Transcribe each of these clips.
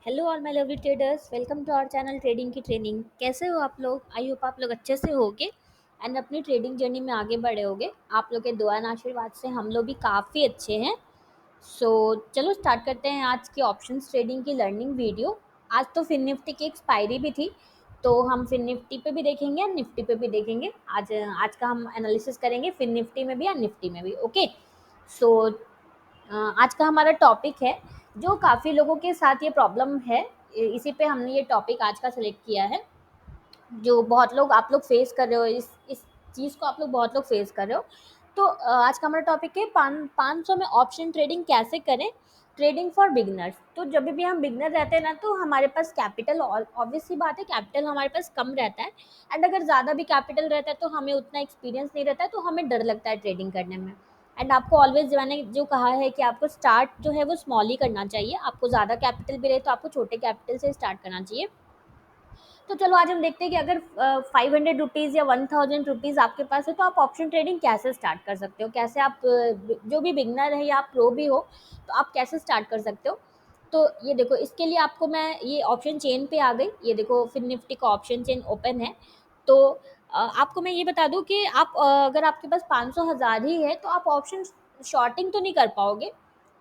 Hello all my lovely traders, welcome to our channel trading की training. कैसे हो आप लोग? आई होप आप लोग अच्छे से होगे एंड अपनी ट्रेडिंग जर्नी में आगे बढ़े होगे। आप लोग के दुआ और आशीर्वाद से हम लोग भी काफ़ी अच्छे हैं। सो चलो स्टार्ट करते हैं आज की ऑप्शंस ट्रेडिंग की लर्निंग वीडियो। आज तो फिन निफ्टी की एक्सपायरी भी थी, तो हम फिन निफ्टी पे भी देखेंगे और निफ्टी पे भी देखेंगे। आज आज का हम एनालिसिस करेंगे फिन निफ्टी में भी और निफ्टी में भी। ओके, सो आज का हमारा टॉपिक है जो काफ़ी लोगों के साथ ये प्रॉब्लम है। इसी पे हमने ये टॉपिक आज का सिलेक्ट किया है, जो बहुत लोग आप लोग फेस कर रहे हो। इस चीज़ को आप लोग बहुत लोग फेस कर रहे हो। तो आज का हमारा टॉपिक है 500 में ऑप्शन ट्रेडिंग कैसे करें, ट्रेडिंग फॉर बिगनर्स। तो जब भी हम बिगनर रहते हैं ना, तो हमारे पास कैपिटल, ऑब्वियस सी बात है, कैपिटल हमारे पास कम रहता है। एंड अगर ज़्यादा भी कैपिटल रहता है तो हमें उतना एक्सपीरियंस नहीं रहता है, तो हमें डर लगता है ट्रेडिंग करने में। एंड आपको ऑलवेज मैंने जो कहा है कि आपको स्टार्ट जो है वो स्मॉल ही करना चाहिए। आपको ज़्यादा कैपिटल भी रहे तो आपको छोटे कैपिटल से स्टार्ट करना चाहिए। तो चलो आज हम देखते हैं कि अगर 500 रुपीज़ या 1000 रुपीज़ आपके पास है तो आप ऑप्शन ट्रेडिंग कैसे स्टार्ट कर सकते हो। कैसे आप जो भी बिगनर है या आप प्रो भी हो, तो आप कैसे स्टार्ट कर सकते हो। तो ये देखो, इसके लिए आपको मैं ये ऑप्शन चेन पे आ गई। ये देखो, फिन निफ्टी का ऑप्शन चेन ओपन है। तो आपको मैं ये बता दूं कि आप अगर आपके पास 500 हज़ार ही है तो आप ऑप्शन शॉर्टिंग तो नहीं कर पाओगे,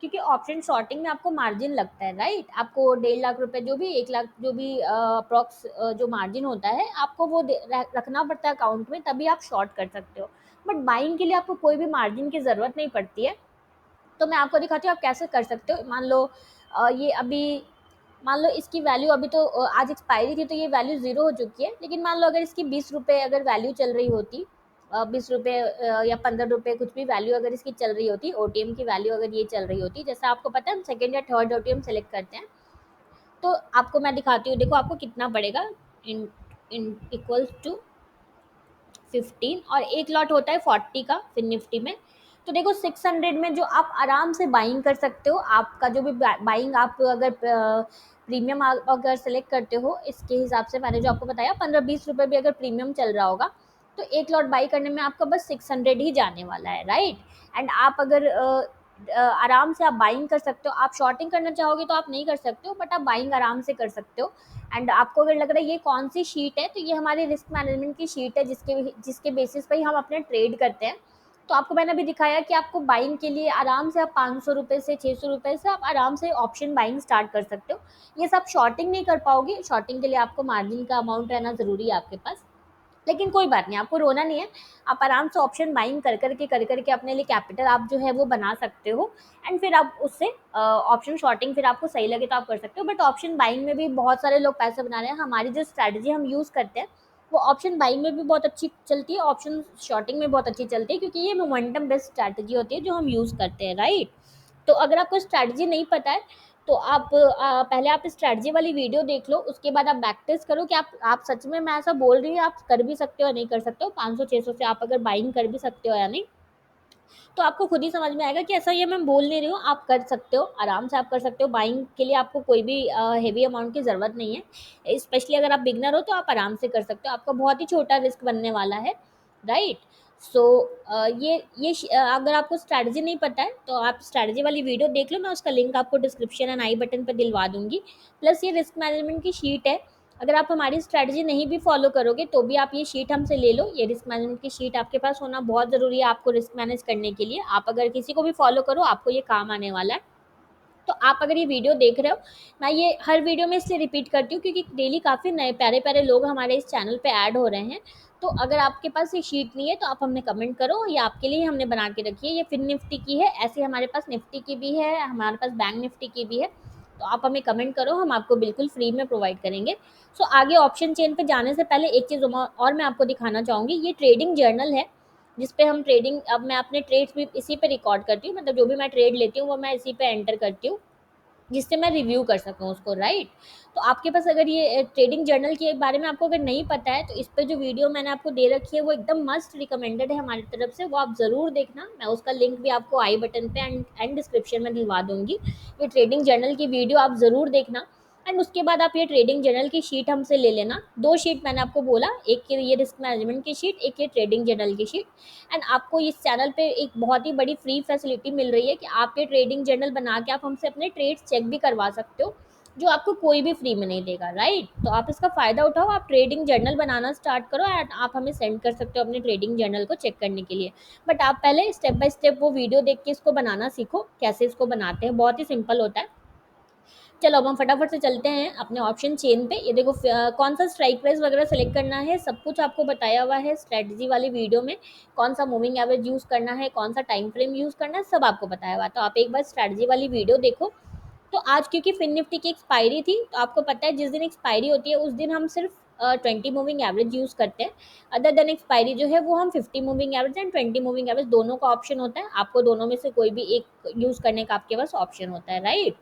क्योंकि ऑप्शन शॉर्टिंग में आपको मार्जिन लगता है, राइट। आपको 1.5 लाख रुपए, जो भी 1 लाख, जो भी अप्रॉक्स जो मार्जिन होता है, आपको वो रखना पड़ता है अकाउंट में, तभी आप शॉर्ट कर सकते हो। बट बाइंग के लिए आपको कोई भी मार्जिन की ज़रूरत नहीं पड़ती है। तो मैं आपको दिखाती हूँ आप कैसे कर सकते हो। मान लो ये अभी, मान लो इसकी वैल्यू अभी तो आज एक्सपायरी थी तो ये वैल्यू ज़ीरो हो चुकी है। लेकिन मान लो अगर इसकी 20 रुपये अगर वैल्यू चल रही होती, 20 रुपये या 15 रुपये, कुछ भी वैल्यू अगर इसकी चल रही होती, ओटीएम की वैल्यू अगर ये चल रही होती, जैसा आपको पता है हम सेकेंड या थर्ड ओटीएम सेलेक्ट करते हैं। तो आपको मैं दिखाती हूँ, देखो आपको कितना पड़ेगा। इन इन इक्वल्स टू 15, और एक लॉट होता है 40 का फिन निफ्टी में। तो देखो 600 में जो आप आराम से बाइंग कर सकते हो। आपका जो भी बाइंग, आप अगर प्रीमियम अगर सेलेक्ट करते हो, इसके हिसाब से मैंने जो आपको बताया 15-20 रुपये भी अगर प्रीमियम चल रहा होगा, तो एक लॉट बाई करने में आपका बस 600 ही जाने वाला है, राइट। एंड आप अगर आराम से आप बाइंग कर सकते हो। आप शॉर्टिंग करना चाहोगे तो आप नहीं कर सकते हो, बट आप बाइंग आराम से कर सकते हो। एंड आपको अगर लग रहा है ये कौन सी शीट है, तो ये हमारी रिस्क मैनेजमेंट की शीट है, जिसके बेसिस पर ही हम अपने ट्रेड करते हैं। तो आपको मैंने अभी दिखाया कि आपको बाइंग के लिए आराम से आप 500 रुपये से 600 रुपये से आप आराम से ऑप्शन बाइंग स्टार्ट कर सकते हो। ये सब शॉर्टिंग नहीं कर पाओगे, शॉर्टिंग के लिए आपको मार्जिन का अमाउंट रहना ज़रूरी है आपके पास। लेकिन कोई बात नहीं, आपको रोना नहीं है। आप आराम से ऑप्शन बाइंग कर करके अपने लिए कैपिटल आप जो है वो बना सकते हो। एंड फिर आप उससे ऑप्शन शॉर्टिंग फिर आपको सही लगे तो आप कर सकते हो। बट ऑप्शन बाइंग में भी बहुत सारे लोग पैसे बना रहे हैं। हमारी जो स्ट्रैटेजी हम यूज़ करते हैं वो ऑप्शन बाइंग में भी बहुत अच्छी चलती है, ऑप्शन शॉर्टिंग में बहुत अच्छी चलती है, क्योंकि ये मोमेंटम बेस्ड स्ट्रैटेजी होती है जो हम यूज़ करते हैं, राइट। तो अगर आपको स्ट्रैटेजी नहीं पता है तो आप पहले आप स्ट्रैटेजी वाली वीडियो देख लो, उसके बाद आप बैक टेस्ट करो कि आप सच में, मैं ऐसा बोल रही हूँ, आप कर भी सकते हो या नहीं कर सकते हो। 500-600 से आप अगर बाइंग कर भी सकते हो या नहीं, तो आपको खुद ही समझ में आएगा कि ऐसा ये मैं बोल नहीं रही हूँ, आप कर सकते हो, आराम से आप कर सकते हो। बाइंग के लिए आपको कोई भी हेवी अमाउंट की ज़रूरत नहीं है। स्पेशली अगर आप बिगनर हो तो आप आराम से कर सकते हो। आपका बहुत ही छोटा रिस्क बनने वाला है, राइट। सो अगर आपको स्ट्रैटेजी नहीं पता है तो आप स्ट्रैटेजी वाली वीडियो देख लो, मैं उसका लिंक आपको डिस्क्रिप्शन एंड आई बटन पर दिलवा दूंगी। प्लस ये रिस्क मैनेजमेंट की शीट है। अगर आप हमारी स्ट्रैटेजी नहीं भी फॉलो करोगे तो भी आप ये शीट हमसे ले लो। ये रिस्क मैनेजमेंट की शीट आपके पास होना बहुत ज़रूरी है आपको रिस्क मैनेज करने के लिए। आप अगर किसी को भी फॉलो करो, आपको ये काम आने वाला है। तो आप अगर ये वीडियो देख रहे हो, मैं ये हर वीडियो में इसलिए रिपीट करती हूँ क्योंकि डेली काफ़ी नए प्यारे प्यारे लोग हमारे इस चैनल पे ऐड हो रहे हैं। तो अगर आपके पास ये शीट नहीं है तो आप हमें कमेंट करो, ये आपके लिए हमने बना के रखी है। ये फिन निफ्टी की है, ऐसे हमारे पास निफ्टी की भी है, हमारे पास बैंक निफ्टी की भी है। तो आप हमें कमेंट करो, हम आपको बिल्कुल फ्री में प्रोवाइड करेंगे। सो आगे ऑप्शन चेन पे जाने से पहले एक चीज़ और मैं आपको दिखाना चाहूँगी। ये ट्रेडिंग जर्नल है जिस पे हम ट्रेडिंग, अब मैं अपने ट्रेड्स भी इसी पे रिकॉर्ड करती हूँ, मतलब जो भी मैं ट्रेड लेती हूँ वो मैं इसी पे एंटर करती हूँ, जिससे मैं रिव्यू कर सकूँ उसको, राइट। तो आपके पास अगर ये ट्रेडिंग जर्नल के बारे में आपको अगर नहीं पता है, तो इस पे जो वीडियो मैंने आपको दे रखी है वो एकदम मस्ट रिकमेंडेड है हमारी तरफ से, वो आप ज़रूर देखना। मैं उसका लिंक भी आपको आई बटन पे एंड डिस्क्रिप्शन में दिलवा दूंगी। ये ट्रेडिंग जर्नल की वीडियो आप ज़रूर देखना। एंड उसके बाद आप ये ट्रेडिंग जर्नल की शीट हमसे ले लेना। 2 शीट मैंने आपको बोला, एक ये रिस्क मैनेजमेंट की शीट, एक ये ट्रेडिंग जर्नल की शीट। एंड आपको इस चैनल पे एक बहुत ही बड़ी फ्री फैसिलिटी मिल रही है कि आप ये ट्रेडिंग जर्नल बना के आप हमसे अपने ट्रेड्स चेक भी करवा सकते हो। जो आपको कोई भी फ्री में नहीं देगा, राइट। तो आप इसका फ़ायदा उठाओ, आप ट्रेडिंग जर्नल बनाना स्टार्ट करो एंड आप हमें सेंड कर सकते हो अपने ट्रेडिंग जर्नल को चेक करने के लिए। बट आप पहले स्टेप बाय स्टेप वो वीडियो देख के इसको बनाना सीखो, कैसे इसको बनाते हैं, बहुत ही सिंपल होता है। चलो अब हम फटाफट से चलते हैं अपने ऑप्शन चेन पे। ये देखो कौन सा स्ट्राइक प्राइस वगैरह सेलेक्ट करना है, सब कुछ आपको बताया हुआ है स्ट्रेटजी वाली वीडियो में। कौन सा मूविंग एवरेज यूज़ करना है, कौन सा टाइम फ्रेम यूज़ करना है, सब आपको बताया हुआ है। तो आप एक बार स्ट्रेटजी वाली वीडियो देखो। तो आज क्योंकि फिन निफ्टी की एक्सपायरी थी, तो आपको पता है जिस दिन एक्सपायरी होती है उस दिन हम सिर्फ 20 मूविंग एवरेज यूज़ करते हैं। अदर देन एक्सपायरी जो है वो हम 50 moving average and 20 moving average दोनों का ऑप्शन होता है। आपको दोनों में से कोई भी एक यूज़ करने का आपके पास ऑप्शन होता है, राइट।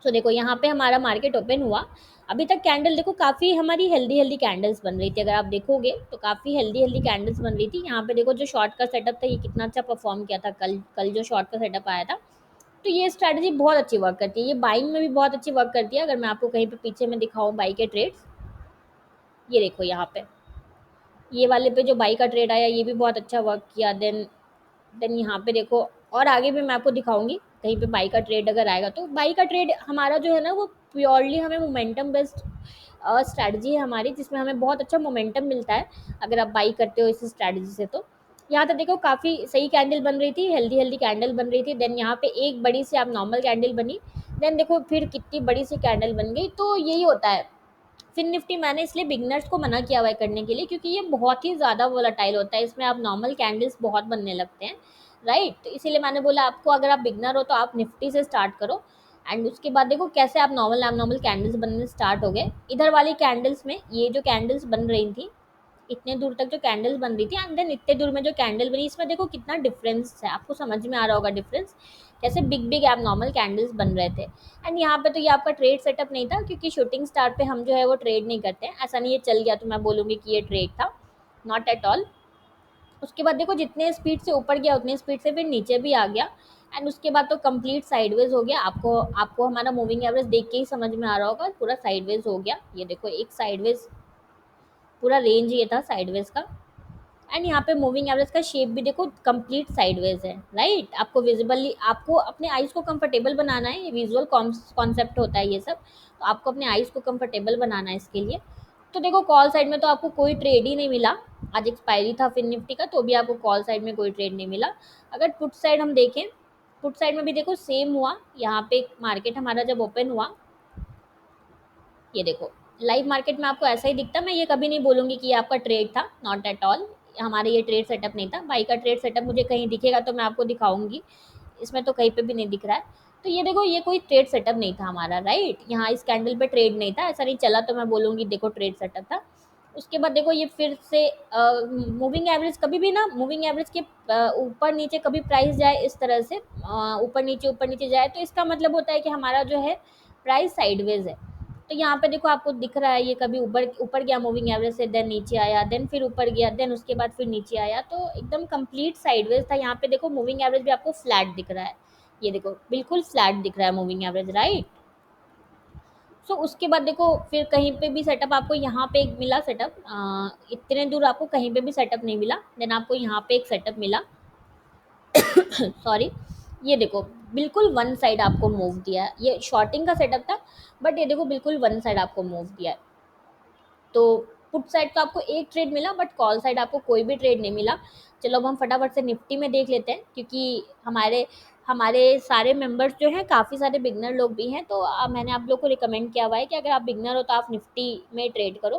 तो देखो यहाँ पे हमारा मार्केट ओपन हुआ। अभी तक कैंडल देखो काफ़ी हमारी हेल्दी हेल्दी कैंडल्स बन रही थी, अगर आप देखोगे तो काफ़ी हेल्दी हेल्दी कैंडल्स बन रही थी। यहाँ पे देखो जो शॉर्ट का सेटअप था ये कितना अच्छा परफॉर्म किया था, कल कल जो शॉर्ट का सेटअप आया था। तो ये स्ट्रैटेजी बहुत अच्छी वर्क करती है, ये बाइंग में भी बहुत अच्छी वर्क करती है। अगर मैं आपको कहीं पे पीछे में दिखाऊं बाई के ट्रेड्स, ये देखो यहाँ पे ये वाले पे जो बाई का ट्रेड आया ये भी बहुत अच्छा वर्क किया। देन यहाँ पे देखो और आगे भी मैं आपको दिखाऊंगी कहीं पे बाई का ट्रेड अगर आएगा। तो बाई का ट्रेड हमारा जो है ना वो प्योरली हमें मोमेंटम बेस्ड स्ट्रैटेजी है हमारी, जिसमें हमें बहुत अच्छा मोमेंटम मिलता है अगर आप बाई करते हो इस स्ट्रैटेजी से। तो यहाँ तक देखो काफ़ी सही कैंडल बन रही थी, हेल्दी हेल्दी कैंडल बन रही थी। देन यहाँ पे एक बड़ी सी आप नॉर्मल कैंडल बनी, देन देखो फिर कितनी बड़ी सी कैंडल बन गई। तो यही होता है फिन निफ्टी, मैंने इसलिए बिगनर्स को मना किया हुआ है करने के लिए, क्योंकि ये बहुत ही ज़्यादा वोलाटाइल होता है, इसमें आप नॉर्मल कैंडल्स बहुत बनने लगते हैं, राइट। तो इसीलिए मैंने बोला आपको अगर आप बिगनर हो तो आप निफ्टी से स्टार्ट करो। एंड उसके बाद देखो कैसे आप नॉर्मल कैंडल्स बनने स्टार्ट हो गए। इधर वाली कैंडल्स में ये जो कैंडल्स बन रही थी, इतने दूर तक जो कैंडल्स बन रही थी एंड देन इतने दूर में जो कैंडल बनी, इसमें देखो कितना डिफरेंस है, आपको समझ में आ रहा होगा डिफरेंस, कैसे बिग बिग एब नॉर्मल कैंडल्स बन रहे थे। एंड यहाँ पे तो ये आपका ट्रेड सेटअप नहीं था, क्योंकि शूटिंग स्टार पे हम जो है वो ट्रेड नहीं करते हैं। ऐसा नहीं ये चल गया तो मैं बोलूँगी कि ये ट्रेड था, नॉट एट ऑल। उसके बाद देखो जितने स्पीड से ऊपर गया उतने स्पीड से फिर नीचे भी आ गया। एंड उसके बाद तो कंप्लीट साइडवेज हो गया। आपको आपको हमारा मूविंग एवरेज देख के ही समझ में आ रहा होगा, पूरा साइडवेज हो गया। ये देखो एक साइडवेज पूरा रेंज ये था साइडवेज का। एंड यहाँ पे मूविंग एवरेज का शेप भी देखो कंप्लीट साइडवेज है, राइट। आपको विजिबली आपको अपने आइज़ को कंफर्टेबल बनाना है, ये विजुअल कॉन्सेप्ट होता है ये सब। तो आपको अपने आइज़ को कंफर्टेबल बनाना है इसके लिए। तो देखो कॉल साइड में तो आपको कोई ट्रेड ही नहीं मिला। आज एक्सपायरी था फिन निफ्टी का, तो भी आपको कॉल साइड में कोई ट्रेड नहीं मिला। अगर पुट साइड हम देखें, पुट साइड में भी देखो सेम हुआ। यहाँ पे मार्केट हमारा जब ओपन हुआ, ये देखो लाइव मार्केट में आपको ऐसा ही दिखता। मैं ये कभी नहीं बोलूँगी कि ये आपका ट्रेड था, नॉट एट ऑल। हमारे ये ट्रेड सेटअप नहीं था। बाई का ट्रेड सेटअप मुझे कहीं दिखेगा तो मैं आपको दिखाऊंगी, इसमें तो कहीं पे भी नहीं दिख रहा है। तो ये देखो ये कोई ट्रेड सेटअप नहीं था हमारा, राइट। यहाँ इस कैंडल पे ट्रेड नहीं था, ऐसा नहीं चला तो मैं बोलूँगी देखो ट्रेड सेटअप था। उसके बाद देखो ये फिर से मूविंग एवरेज, कभी भी ना मूविंग एवरेज के ऊपर नीचे कभी प्राइस जाए इस तरह से ऊपर नीचे जाए, तो इसका मतलब होता है कि हमारा जो है प्राइस साइडवेज है। तो यहाँ पे देखो आपको दिख रहा है ये कभी ऊपर ऊपर गया मूविंग एवरेज से, देन नीचे आया, देन फिर ऊपर गया, देन उसके बाद फिर नीचे आया। तो एकदम कंप्लीट साइडवेज था। यहाँ पे देखो मूविंग एवरेज भी आपको फ्लैट दिख रहा है, ये देखो बिल्कुल फ्लैट दिख रहा है मूविंग एवरेज, राइट। सो उसके बाद देखो फिर कहीं पे भी सेटअप आपको यहाँ पे एक मिला सेटअप, इतने दूर आपको कहीं पे भी सेटअप नहीं मिला। देन आपको यहाँ पे एक सेटअप मिला सॉरी, ये देखो बिल्कुल वन साइड आपको मूव दिया है। ये शॉर्टिंग का सेटअप था, बट ये देखो बिल्कुल वन साइड आपको मूव दिया है। तो पुट साइड तो आपको एक ट्रेड मिला, बट कॉल साइड आपको कोई भी ट्रेड नहीं मिला। चलो अब हम फटाफट से निफ्टी में देख लेते हैं, क्योंकि हमारे हमारे सारे मेंबर्स जो हैं काफ़ी सारे बिगनर लोग भी हैं। तो मैंने आप लोग को रिकमेंड किया हुआ है कि अगर आप बिगनर हो तो आप निफ्टी में ट्रेड करो,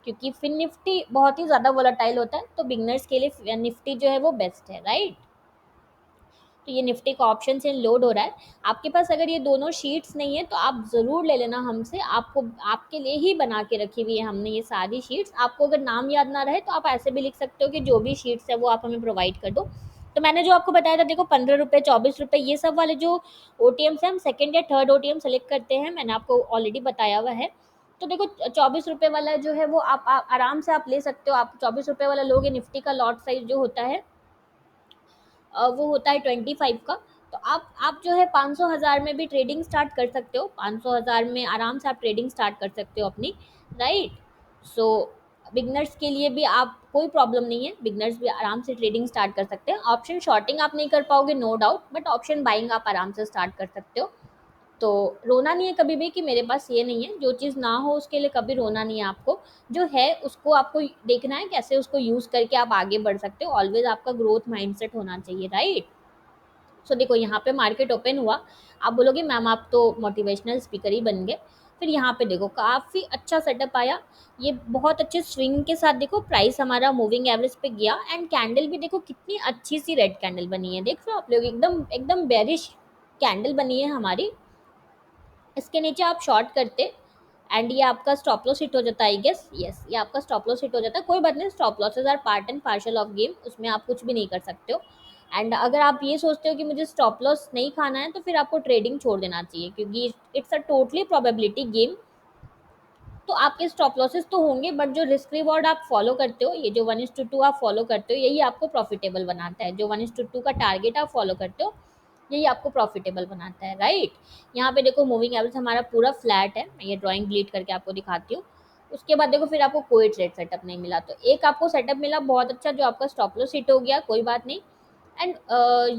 क्योंकि फिर निफ्टी बहुत ही ज़्यादा वोलाटाइल होता है। तो बिगनर्स के लिए निफ्टी जो है वो बेस्ट है, राइट। तो ये निफ्टी का ऑप्शन से लोड हो रहा है। आपके पास अगर ये दोनों शीट्स नहीं है तो आप ज़रूर ले लेना हमसे, आपको आपके लिए ही बना के रखी हुई है हमने ये सारी शीट्स। आपको अगर नाम याद ना रहे तो आप ऐसे भी लिख सकते हो कि जो भी शीट्स है वो आप हमें प्रोवाइड कर दो। तो मैंने जो आपको बताया था देखो 15 रुपये 24 रुपये ये सब वाले जो ओ टी एम्स हैं, हम सेकेंड या third O T M select करते हैं, मैंने आपको ऑलरेडी बताया हुआ है। तो देखो 24 रुपये वाला जो है वो आप आराम से आप ले सकते हो। आप 24 रुपये वाला लोगे, निफ्टी का लॉट साइज जो होता है वो होता है 25 का। तो आप जो है 500 हज़ार में भी ट्रेडिंग स्टार्ट कर सकते हो। 500 हज़ार में आराम से आप ट्रेडिंग स्टार्ट कर सकते हो अपनी, राइट। सो बिगनर्स के लिए भी आप कोई प्रॉब्लम नहीं है, बिगनर्स भी आराम से ट्रेडिंग स्टार्ट कर सकते हैं। ऑप्शन शॉर्टिंग आप नहीं कर पाओगे no doubt, but option buying आप आराम से स्टार्ट कर सकते हो। तो रोना नहीं है कभी भी कि मेरे पास ये नहीं है, जो चीज़ ना हो उसके लिए कभी रोना नहीं है आपको, जो है उसको आपको देखना है कैसे उसको यूज़ करके आप आगे बढ़ सकते हो, ऑलवेज आपका ग्रोथ माइंडसेट होना चाहिए, राइट। सो देखो यहाँ पे मार्केट ओपन हुआ, आप बोलोगे मैम आप तो मोटिवेशनल स्पीकर ही बन गए, फिर यहाँ पे देखो काफ़ी अच्छा सेटअप आया, ये बहुत अच्छे स्विंग के साथ देखो प्राइस हमारा मूविंग एवरेज पे गया, एंड कैंडल भी देखो कितनी अच्छी सी रेड कैंडल बनी है, देख रहे हो आप लोग, एकदम एकदम बेरिश कैंडल बनी है हमारी। इसके नीचे आप शॉर्ट करते एंड ये आपका स्टॉप लॉस हिट हो जाता है, आई गेस, यस ये आपका स्टॉप लॉस हिट हो जाता है, कोई बात नहीं, stop losses are part and parcel of game, उसमें आप कुछ भी नहीं कर सकते हो। एंड अगर आप ये सोचते हो कि मुझे स्टॉप लॉस नहीं खाना है तो फिर आपको ट्रेडिंग छोड़ देना चाहिए, क्योंकि it's a totally probability game. तो आपके स्टॉप लॉसेस तो होंगे, बट जो रिस्क रिवॉर्ड आप फॉलो करते हो, ये जो 1:2 आप फॉलो करते हो, यही आपको प्रॉफिटेबल बनाता है, जो 1:2 का टारगेट आप फॉलो करते हो यही आपको प्रॉफिटेबल बनाता है, राइट। यहाँ पे देखो मूविंग एवरेज हमारा पूरा फ्लैट है, मैं ये ड्राइंग डिलीट करके आपको दिखाती हूँ। उसके बाद देखो फिर आपको कोई ट्रेड सेटअप नहीं मिला, तो एक आपको सेटअप मिला बहुत अच्छा, जो आपका स्टॉप लॉस हिट हो गया, कोई बात नहीं। एंड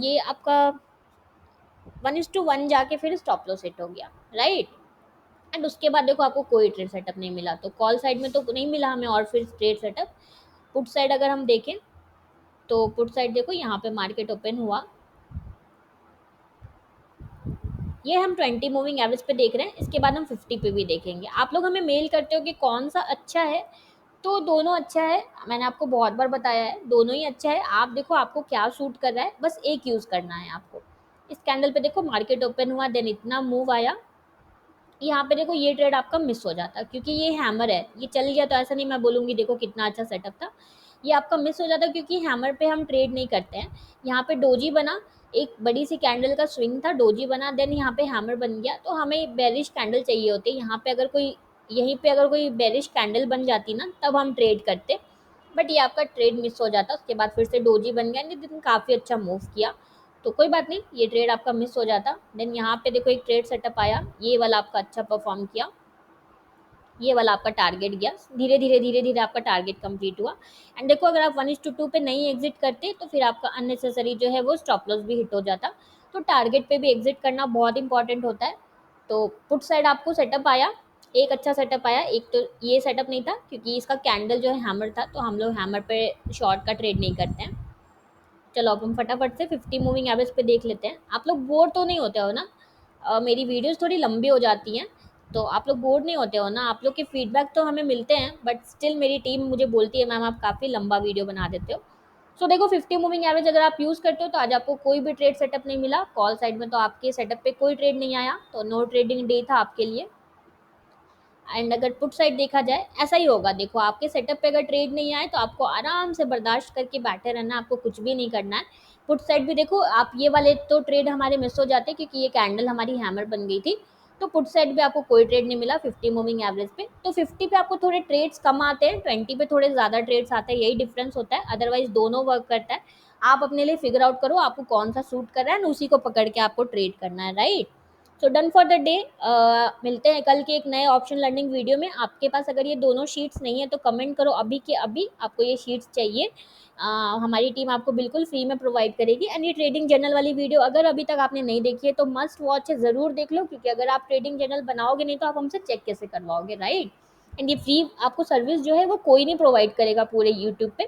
ये आपका 1:1 जाके फिर स्टॉप लॉस हिट हो गया, राइट। एंड उसके बाद देखो आपको कोई ट्रेड सेटअप नहीं मिला, तो कॉल साइड में तो नहीं मिला हमें, और फिर ट्रेड सेटअप पुट साइड अगर हम देखें, तो पुट साइड देखो यहाँ पे मार्केट ओपन हुआ, ये हम 20 मूविंग एवरेज पे देख रहे हैं, इसके बाद हम 50 पे भी देखेंगे। आप लोग हमें मेल करते हो कि कौन सा अच्छा है, तो दोनों अच्छा है, मैंने आपको बहुत बार बताया है दोनों ही अच्छा है, आप देखो आपको क्या सूट कर रहा है, बस एक यूज़ करना है आपको। इस कैंडल पे देखो मार्केट ओपन हुआ, देन इतना मूव आया, यहाँ पे देखो ये ट्रेड आपका मिस हो जाता, क्योंकि ये हैमर है, ये चल गया तो ऐसा नहीं मैं बोलूँगी देखो कितना अच्छा सेटअप था, ये आपका मिस हो जाता क्योंकि हैमर पे हम ट्रेड नहीं करते हैं। यहाँ पे डोजी बना, एक बड़ी सी कैंडल का स्विंग था, डोजी बना, देन यहाँ पे हैमर बन गया, तो हमें बेरिश कैंडल चाहिए होती, यहाँ पे अगर कोई यहीं पे अगर कोई बेरिश कैंडल बन जाती ना तब हम ट्रेड करते, बट ये आपका ट्रेड मिस हो जाता, उसके बाद फिर से डोजी बन गया, दिन काफ़ी अच्छा मूव किया, तो कोई बात नहीं, ये ट्रेड आपका मिस हो जाता। देन यहाँ पे देखो एक ट्रेड सेटअप आया, ये वाला आपका अच्छा परफॉर्म किया, ये वाला आपका टारगेट गया, धीरे धीरे धीरे धीरे आपका टारगेट कंप्लीट हुआ। एंड देखो अगर आप 1:2 पे नहीं एग्जिट करते तो फिर आपका अननेसेसरी जो है वो स्टॉप लॉस भी हिट हो जाता, तो टारगेट पे भी एग्जिट करना बहुत इंपॉर्टेंट होता है। तो पुट साइड आपको सेटअप आया, एक अच्छा सेटअप आया, एक तो ये सेटअप नहीं था क्योंकि इसका कैंडल जो है हैमर था, तो हम लोग हैमर पे शॉर्ट का ट्रेड नहीं करते हैं। चलो अब हम फटाफट से 50 मूविंग एवरेज पे देख लेते हैं। आप लोग बोर तो नहीं होते हो ना, मेरी वीडियोस थोड़ी लंबी हो जाती हैं, तो आप लोग बोर नहीं होते हो ना, आप लोग के फीडबैक तो हमें मिलते हैं, बट स्टिल मेरी टीम मुझे बोलती है मैम आप काफ़ी लंबा वीडियो बना देते हो। सो देखो 50 मूविंग एवरेज अगर आप यूज़ करते हो तो आज आपको कोई भी ट्रेड सेटअप नहीं मिला, कॉल साइड में तो आपके सेटअप पे कोई ट्रेड नहीं आया, तो नो ट्रेडिंग डे था आपके लिए। एंड अगर पुट साइड देखा जाए ऐसा ही होगा, देखो आपके सेटअप पे अगर ट्रेड नहीं आए तो आपको आराम से बर्दाश्त करके बैठे रहना, आपको कुछ भी नहीं करना है। पुट साइड भी देखो आप, ये वाले तो ट्रेड हमारे मिस हो जाते क्योंकि ये कैंडल हमारी हैमर बन गई थी, तो पुट साइड भी आपको कोई ट्रेड नहीं मिला 50 मूविंग एवरेज पे, तो 50 पे आपको थोड़े ट्रेड्स कम आते हैं, 20 पे थोड़े ज़्यादा ट्रेड्स आते हैं, यही डिफरेंस होता है, अदरवाइज दोनों वर्क करता है। आप अपने लिए फिगर आउट करो आपको कौन सा सूट कर रहा है, उसी को पकड़ के आपको ट्रेड करना है, right. So done for the day, मिलते हैं कल के एक नए ऑप्शन लर्निंग वीडियो में। आपके पास अगर ये दोनों शीट्स नहीं है तो कमेंट करो अभी के अभी आपको ये शीट्स चाहिए, हमारी टीम आपको बिल्कुल फ्री में प्रोवाइड करेगी। एंड ये ट्रेडिंग जर्नल वाली वीडियो अगर अभी तक आपने नहीं देखी है तो मस्ट वॉच है, ज़रूर देख लो, क्योंकि अगर आप ट्रेडिंग जर्नल बनाओगे नहीं तो आप हमसे चेक कैसे करवाओगे, राइट। एंड ये फ्री आपको सर्विस जो है वो कोई नहीं प्रोवाइड करेगा पूरे यूट्यूब पे,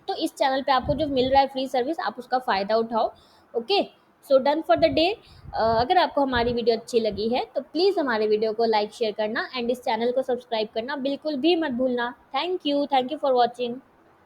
तो इस चैनल पे आपको जो मिल रहा है फ्री सर्विस आप उसका फ़ायदा उठाओ, okay. So done for the day. अगर आपको हमारी वीडियो अच्छी लगी है तो प्लीज़ हमारे वीडियो को लाइक शेयर करना एंड इस चैनल को सब्सक्राइब करना बिल्कुल भी मत भूलना। Thank you for watching.